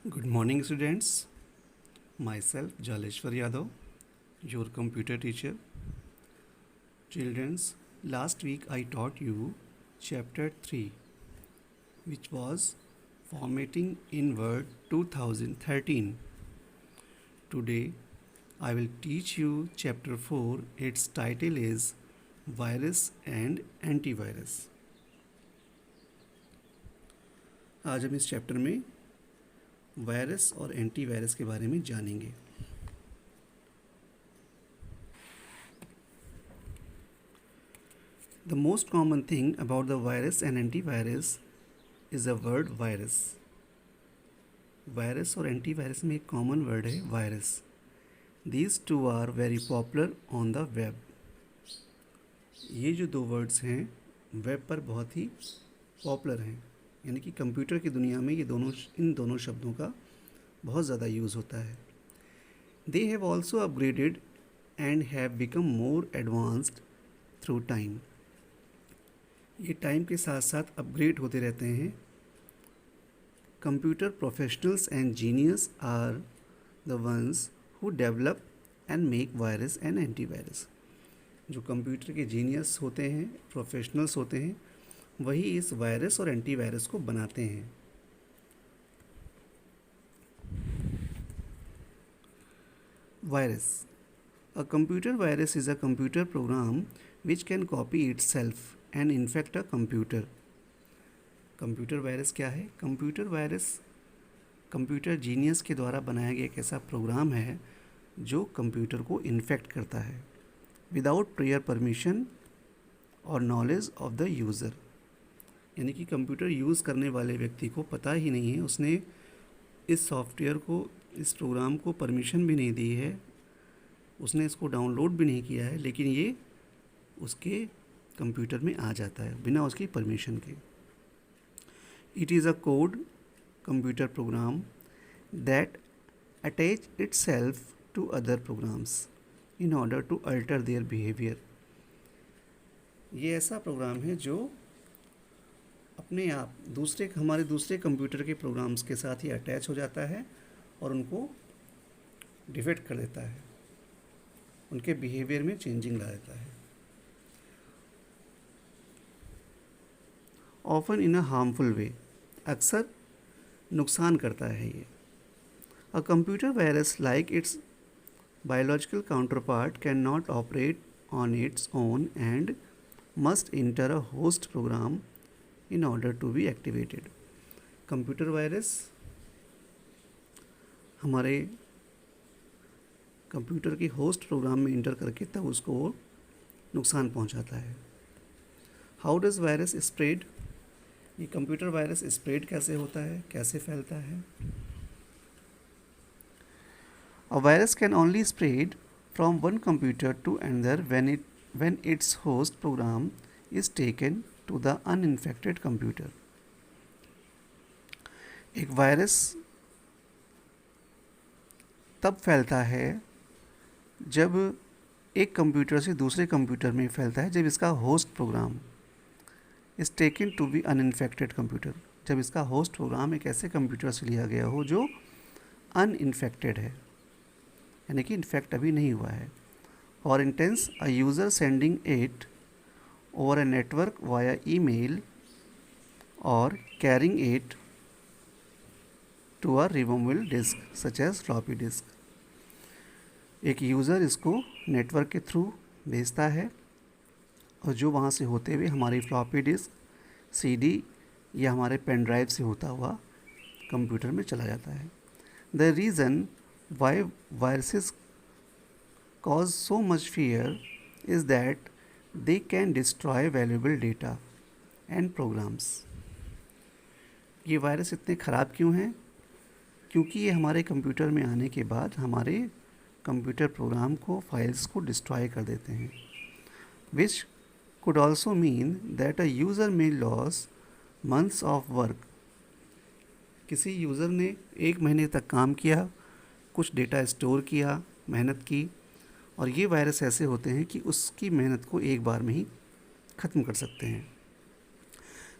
Good morning, students. Myself, Jaleshwar Yadav, your computer teacher. Children's, last week I taught you chapter 3, which was Formatting in Word 2013. Today, I will teach you chapter 4. Its title is Virus and Antivirus. आज हम इस chapter में virus और antivirus के बारे में जानेंगे. The most common thing about the virus and antivirus is the word virus. Virus और एंटीवायरस में एक कॉमन वर्ड है virus. These two are very popular on the web. ये जो दो वर्ड्स हैं वेब पर बहुत ही पॉपुलर हैं, यानी कि कंप्यूटर की दुनिया में इन दोनों शब्दों का बहुत ज़्यादा यूज़ होता है. They have also upgraded and have become more advanced through time. ये टाइम के साथ साथ अपग्रेड होते रहते हैं. Computer professionals and genius are the ones who develop and make virus and antivirus. जो कंप्यूटर के जीनियस होते हैं, प्रोफेशनल्स होते हैं, वही इस वायरस और एंटीवायरस को बनाते हैं. Virus. A computer virus is a computer program which can copy itself and infect a computer. Computer virus क्या है? कंप्यूटर वायरस कंप्यूटर जीनियस के द्वारा बनाया गया एक ऐसा प्रोग्राम है जो कंप्यूटर को इन्फेक्ट करता है विदाउट प्रेयर परमिशन और नॉलेज ऑफ द यूज़र. यानी कि कंप्यूटर यूज़ करने वाले व्यक्ति को पता ही नहीं है, उसने इस सॉफ्टवेयर को, इस प्रोग्राम को परमिशन भी नहीं दी है, उसने इसको डाउनलोड भी नहीं किया है, लेकिन ये उसके कंप्यूटर में आ जाता है बिना उसकी परमिशन के. It is a code computer program that attach itself to other programs in order to alter their behaviour. ये ऐसा प्रोग्राम है जो अपने आप हमारे दूसरे कंप्यूटर के प्रोग्राम्स के साथ ही अटैच हो जाता है और उनको डिफेक्ट कर देता है, उनके बिहेवियर में चेंजिंग ला देता है. ऑफन इन अ हार्मफुल वे, अक्सर नुकसान करता है ये. A computer virus like its biological counterpart can not operate on its own and must enter a host program in order to be activated. Computer virus हमारे computer की host program में enter करके तब उसको वो नुकसान पहुंचाता है. How does virus spread? ये कंप्यूटर वायरस स्प्रेड कैसे होता है, कैसे फैलता है? A virus can only spread from one computer to another when its host program is taken to the uninfected computer. एक वायरस तब फैलता है जब एक कंप्यूटर से दूसरे कंप्यूटर में फैलता है जब इसका host program is taken to be uninfected computer. जब इसका होस्ट प्रोग्राम एक ऐसे कंप्यूटर से लिया गया हो जो अनइन्फेक्टेड है, यानी कि इन्फेक्ट अभी नहीं हुआ है. और instance a user sending it over a network via email or carrying it to a removable disk such as floppy disk. एक यूज़र इसको नेटवर्क के थ्रू भेजता है और जो वहाँ से होते हुए हमारी फ्लॉपी डिस्क, सीडी या हमारे पेन ड्राइव से होता हुआ कंप्यूटर में चला जाता है. The reason why viruses cause so much fear is that they can destroy valuable data and programs. ये वायरस इतने ख़राब क्यों हैं? क्योंकि ये हमारे कंप्यूटर में आने के बाद हमारे कंप्यूटर प्रोग्राम को, फाइल्स को डिस्ट्रॉय कर देते हैं. विच could also mean that a user may lose months of work. किसी यूज़र ने 1 महीने तक काम किया, कुछ डेटा स्टोर किया, मेहनत की, और ये वायरस ऐसे होते हैं कि उसकी मेहनत को एक बार में ही ख़त्म कर सकते हैं.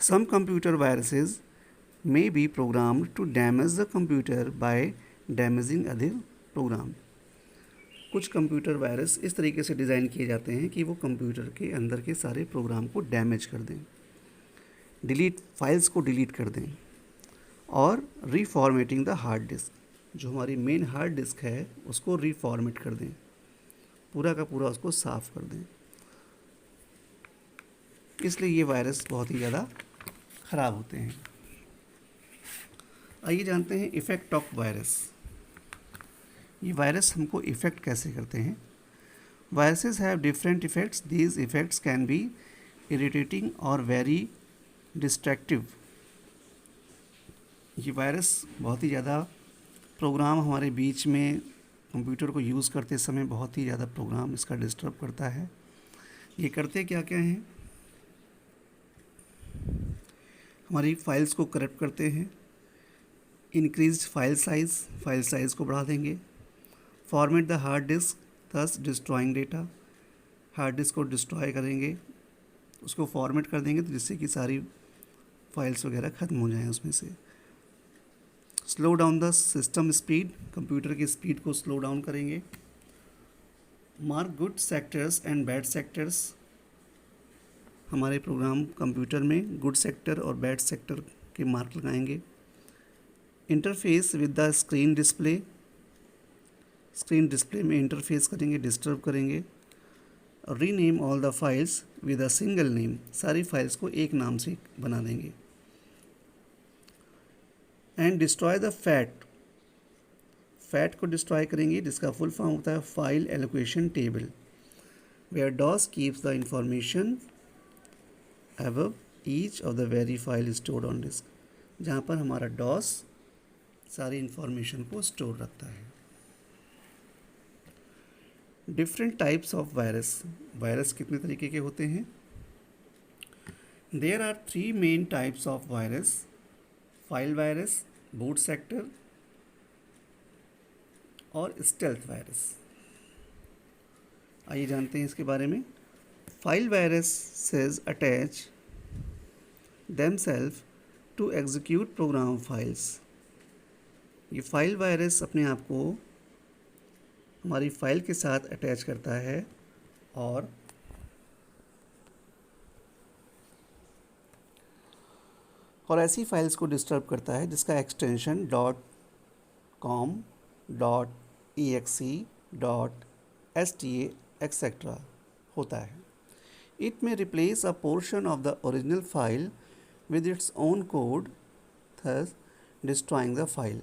Some computer viruses may be programmed to damage the computer by damaging other program. कुछ कंप्यूटर वायरस इस तरीके से डिज़ाइन किए जाते हैं कि वो कंप्यूटर के अंदर के सारे प्रोग्राम को डैमेज कर दें, फाइल्स को डिलीट कर दें, और रीफॉर्मेटिंग द हार्ड डिस्क, जो हमारी मेन हार्ड डिस्क है उसको रीफॉर्मेट कर दें, पूरा का पूरा उसको साफ़ कर दें। इसलिए ये वायरस बहुत ही ज़्यादा ख़राब होते हैं। आइए जानते हैं इफ़ेक्ट ऑफ वायरस। ये वायरस हमको इफ़ेक्ट कैसे करते हैं। Viruses have different effects. These effects can be irritating और वेरी डिस्ट्रैक्टिव। ये वायरस बहुत ही ज़्यादा प्रोग्राम हमारे बीच में कंप्यूटर को यूज़ करते समय बहुत ही ज़्यादा प्रोग्राम इसका डिस्टर्ब करता है। ये करते क्या क्या हैं, हमारी फाइल्स को करप्ट करते हैं, इंक्रीज फाइल साइज़ को बढ़ा देंगे, format the hard disk thus destroying data, hard disk को डिस्ट्रॉय करेंगे, उसको फॉर्मेट कर देंगे तो जिससे कि सारी फाइल्स वगैरह ख़त्म हो जाएं उसमें से। Slow down the system speed, computer की स्पीड को स्लो डाउन करेंगे। Mark good sectors and bad sectors, हमारे प्रोग्राम कंप्यूटर में गुड सेक्टर और बैड सेक्टर के मार्क लगाएंगे। Interface with the screen display में इंटरफेस करेंगे, डिस्टर्ब करेंगे। Rename all the files with a single name, सारी फाइल्स को एक नाम से बना देंगे। एंड डिस्ट्रॉय द फैट को डिस्ट्रॉय करेंगे, जिसका फुल फॉर्म होता है file allocation table, where DOS keeps the information above each of the very file stored on disk, जहाँ पर हमारा डॉस सारी इंफॉर्मेशन को स्टोर रखता है। डिफरेंट टाइप्स ऑफ वायरस कितने तरीके के होते हैं। There are 3 main types of virus, file virus, boot sector और स्टेल्थ वायरस। आइए जानते हैं इसके बारे में। File viruses attach themselves to execute program files। ये फाइल वायरस अपने आप को हमारी फाइल के साथ अटैच करता है और ऐसी फाइल्स को डिस्टर्ब करता है जिसका extension .com, .exe, .sta etcetera होता है। It may replace a portion of the original file with its own code, thus destroying the file।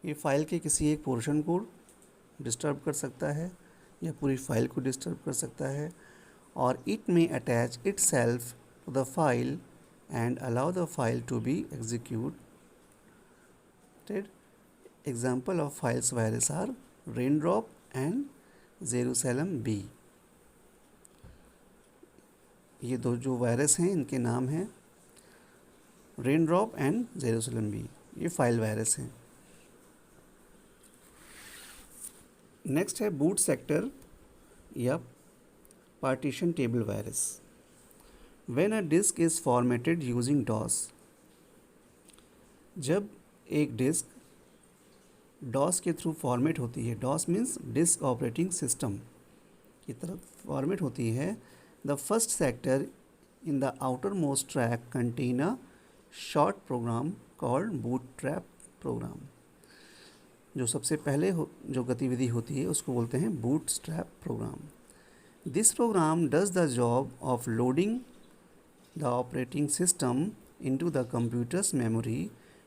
ये फाइल के किसी एक पोर्शन को डिस्टर्ब कर सकता है या पूरी फाइल को डिस्टर्ब कर सकता है, और it may attach itself to the file and allow the file to be executed। Example of files virus are Raindrop and Jerusalem B। ये दो जो वायरस हैं इनके नाम हैं रेनड्रॉप एंड जेरूसलम बी। ये फाइल वायरस हैं। नेक्स्ट है बूट सेक्टर या partition table virus. When a disk is formatted using DOS, जब एक डिस्क डॉस के थ्रू फॉर्मेट होती है, DOS means disk operating system की तरफ फॉर्मेट होती है, the first sector in the outermost track contain a short program called bootstrap program। जो सबसे पहले जो गतिविधि होती है उसको बोलते हैं bootstrap program। This program does the job of loading the operating system into the computer's memory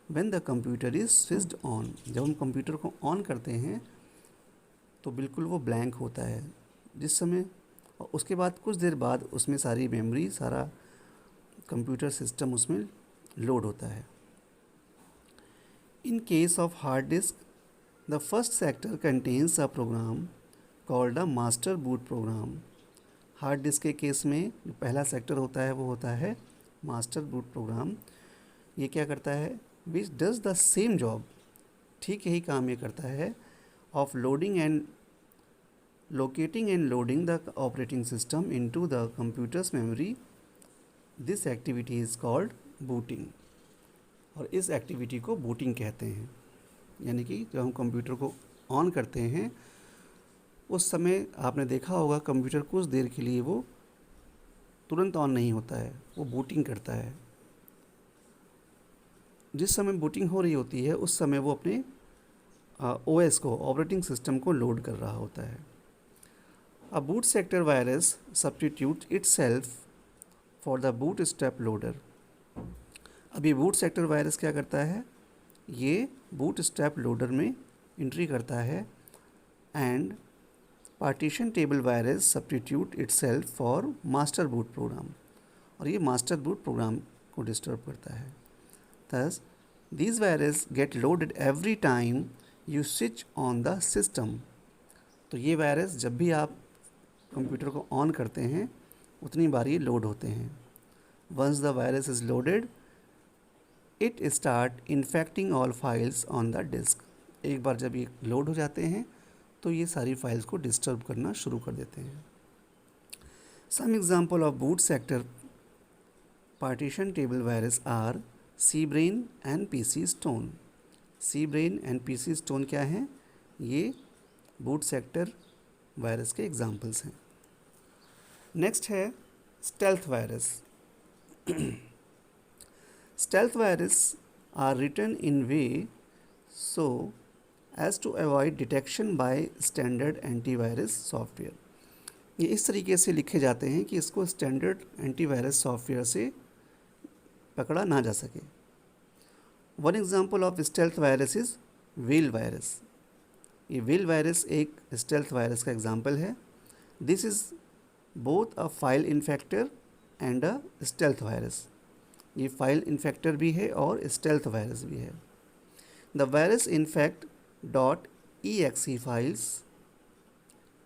when the computer is switched on। जब हम कंप्यूटर को ऑन करते हैं तो बिल्कुल वो ब्लैंक होता है जिस समय, और उसके बाद कुछ देर बाद उसमें सारी मेमोरी, सारा कंप्यूटर सिस्टम उसमें लोड होता है। In case of hard disk, the first sector contains a program called a master boot program. Hard disk के केस में जो पहला सेक्टर होता है वो होता है मास्टर बूट प्रोग्राम। ये क्या करता है, which does the same job, ठीक यही काम ये करता है, of locating and loading the operating system into the computer's memory। This activity is called booting। और इस एक्टिविटी को बूटिंग कहते हैं। यानी कि जब हम कंप्यूटर को ऑन करते हैं उस समय आपने देखा होगा कंप्यूटर कुछ देर के लिए वो तुरंत ऑन नहीं होता है, वो बूटिंग करता है। जिस समय बूटिंग हो रही होती है उस समय वो अपने ओएस को, ऑपरेटिंग सिस्टम को लोड कर रहा होता है। A boot sector virus substitute itself for the boot strap loader. अभी बूट सेक्टर वायरस क्या करता है, ये बूट स्ट्रैप लोडर में एंट्री करता है and partition table virus substitute itself for master boot program, और ये मास्टर बूट प्रोग्राम को डिस्टर्ब करता है। Thus, these viruses get loaded every time you switch on the system. तो ये वायरस जब भी आप कंप्यूटर को ऑन करते हैं उतनी बार ये लोड होते हैं। Once the virus is loaded, it start infecting all files on the disk. एक बार जब ये लोड हो जाते हैं तो ये सारी फाइल्स को डिस्टर्ब करना शुरू कर देते हैं। Some example of boot sector partition table virus are Cbrain and PC Stone। Cbrain and PC Stone क्या हैं? ये बूट सेक्टर वायरस के एग्जाम्पल्स हैं। नेक्स्ट है stealth virus. Stealth virus are written in way so as to avoid detection by standard antivirus software. ये इस तरीके से लिखे जाते हैं कि इसको स्टैंडर्ड एंटीवायरस सॉफ्टवेयर से पकड़ा ना जा सके। One example of stealth virus is whale virus. ये व्हेल वायरस एक स्टेल्थ वायरस का एग्जाम्पल है। This is both a file infector and a stealth virus. ये फाइल इन्फेक्टर भी है और स्टेल्थ वायरस भी है। The virus infect .exe files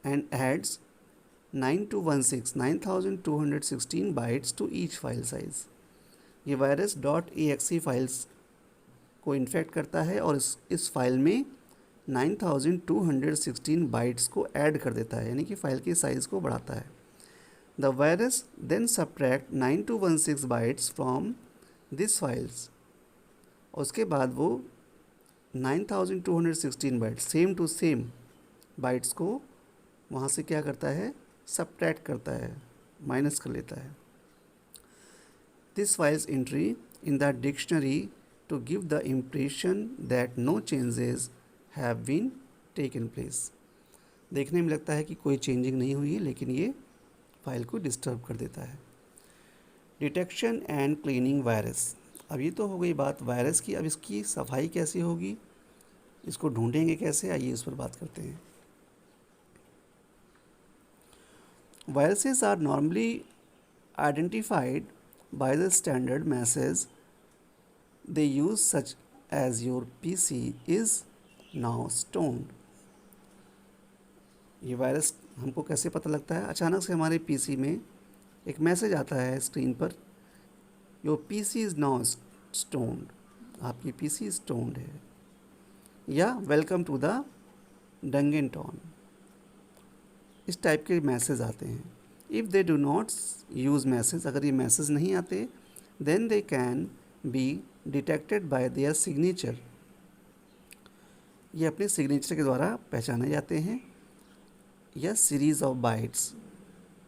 and adds 9216 bytes to each file size. ये वायरस .exe फाइल्स को इन्फेक्ट करता है और इस फाइल में 9216 बाइट्स को ऐड कर देता है, यानी कि फाइल की साइज़ को बढ़ाता है। The virus then subtract 9216 bytes from this files. उसके बाद वो 9216 bytes same to same bytes को वहाँ से क्या करता है, सब्ट्रैक्ट करता है, माइनस कर लेता है। This files entry in the dictionary to give the impression that no changes have been taken place। देखने में लगता है कि कोई चेंजिंग नहीं हुई है, लेकिन ये फाइल को डिस्टर्ब कर देता है। Detection and cleaning virus. अब ये तो हो गई बात वायरस की, अब इसकी सफाई कैसे होगी, इसको ढूंढेंगे कैसे, आइए इस पर बात करते हैं। Viruses are normally identified by the standard message they use, such as your PC is now stoned। ये वायरस हमको कैसे पता लगता है? अचानक से हमारे PC में एक मैसेज आता है स्क्रीन पर, your PC is now stoned, आपकी PC स्टोन्ड है, या वेलकम टू द डंगेनटॉन, इस टाइप के मैसेज आते हैं। If they do not use message, अगर ये मैसेज नहीं आते, then they can be detected by their signature. ये अपने सिग्नेचर के द्वारा पहचाने जाते हैं, या series of bytes,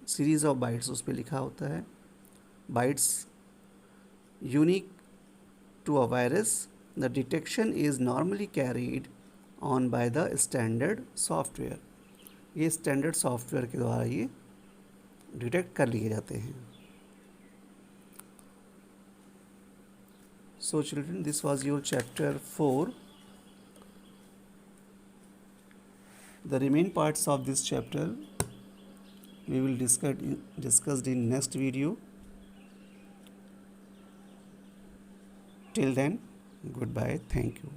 series of bytes उस पर लिखा होता है। Bytes unique to a virus, the detection is normally carried on by the standard software. ये स्टैंडर्ड सॉफ्टवेयर के द्वारा ये डिटेक्ट कर लिए जाते हैं। So children, this was your chapter 4. The remaining parts of this chapter we will discussed in next video. Till then, goodbye. Thank you.